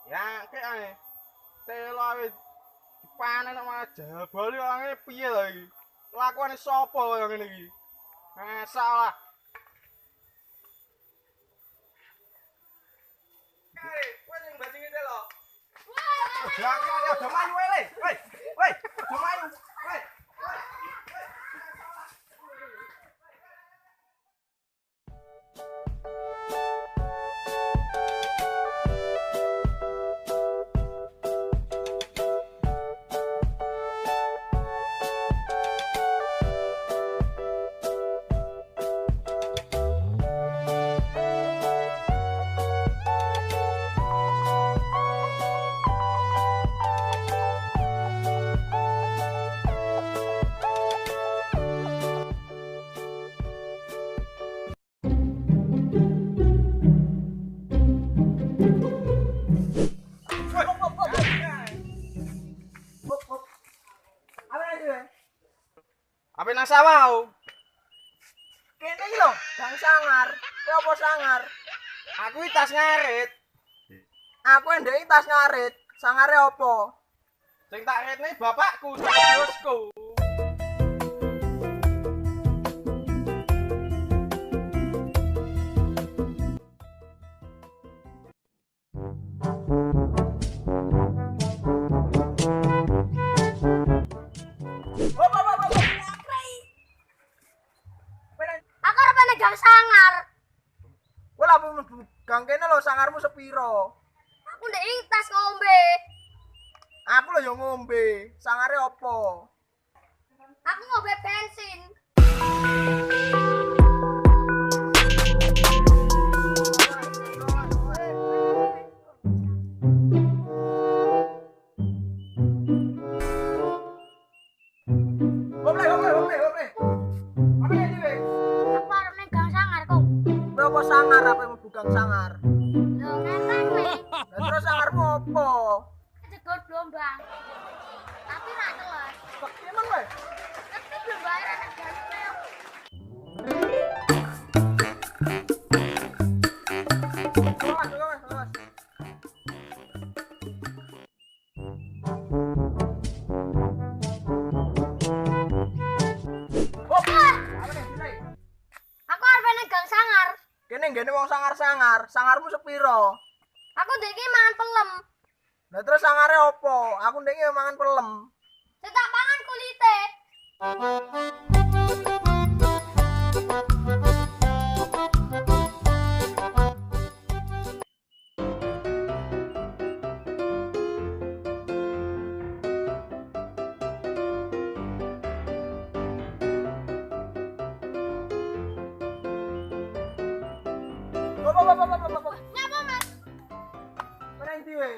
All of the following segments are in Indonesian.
Ya kek ae. Telo wis dipanen sama jabal yo piye lho iki? Lakuane sapa kaya ngene iki? Masalah. Hei, kowe sing bajinge telo. Jangan ada mayu le. Woi, woi, ada mayu. Woi. Apa nang sawah? Kene iki lho, Gang Sangar. Kowe apa sangar? Aku iki tas ngarit. Aku ndek tas ngarit. Sangare apa? Sing tak retne bapakku, bosku. Aku arep nek Gang Sangar. Kowe lha mlebu gang kene lho, sangarmu sepiro? Aku ndek ing tas ngombe. Aku lho yo ngombe. Sangare apa? Aku ngombe bensin. Goble. Apa iki, Wek? Aku arep nek Gang Sangar kok. Kowe apa sangar apa mlebu gang sangar? Lho ngenteng nih. Lah terus sangarmu apa? Kejegol blombang. Tapi ra teles. Bekti men kowe. Tapi belum bayar nek gasnya. Awas. Aku arep nek Gang Sangar. Kene nggene wong sangar-sangar. Sangarmu sepiro? Aku ndek iki mangan pelem. Lah terus sangare apa? Aku ndek iki mangan pelem. Tak pangan kulite. Nyapa, Mas? Mana ndi we?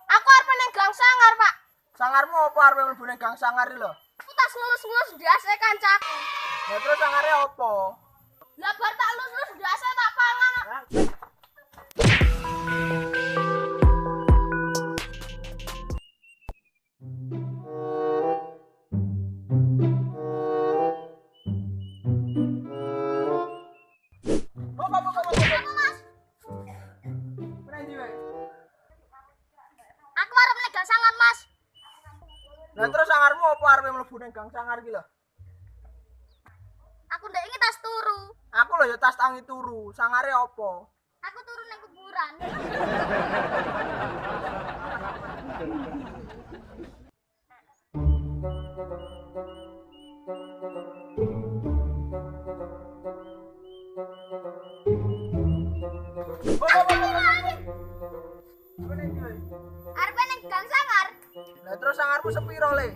Aku arep nek Gang Sangar, Pak. Sangarmu apa arep mlebu ning gang sangar iki lho? Aku tas ngelus-ngelus ndase kancaku. Lah terus sangare apa? Lah bar tak lus-lus ndase tak pangan. Apa, Mas? Mana ndi we? Aku arep nek Gang Sangar, Mas. Lah terus sangarmu apa arep mlebu ning gang sangar iki lho? Aku ndek iki tas turu. Aku lho ya tas tangi turu. Sangare apa? Aku turu ning kuburan. Mana ndi we? Arep nek Gang Sangar. Lah terus sangarmu sepiro le?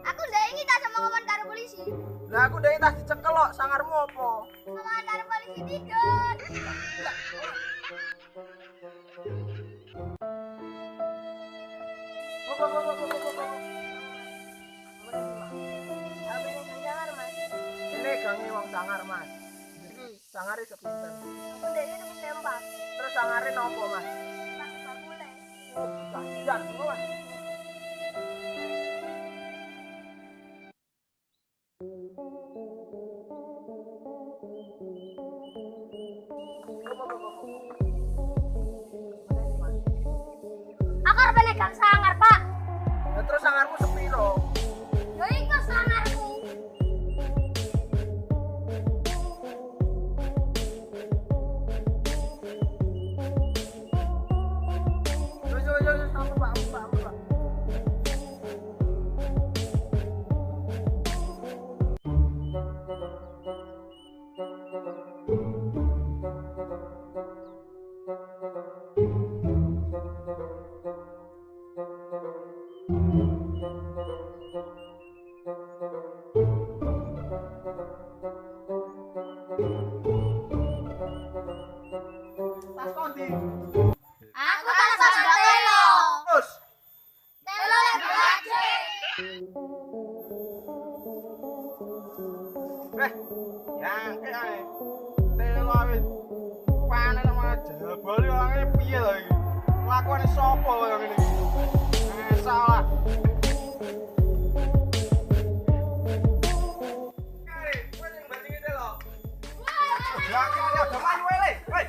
Aku ndek iki tas ngomong karo polisi. Lah aku ndek tas dicekel kok. Sangarmu apa? Ngomong karo polisi tidur. Ini gangi wong sangar, Mas. Iki sangare sepinten. Aku ndek iki tuku tempat. Terus sangare nopo, Mas? Tak bakule. Oh, kasihan, Mas. Aku arep nek sangar, Pak. Ya terus sangarmu sepiro? Ya iku sangarku. Yo, ampun Pak, ampun Pak. Tas kondi. Aku tak sadar telo. Terus Telo lek gaje. Yangke ae. Telo wis panen sama jebol yo ngene piye lho iki? Lakuane sapa kaya ngene iki? Salah. Kowe sing bandingi telo. Ya, ada maju wae le. Woi.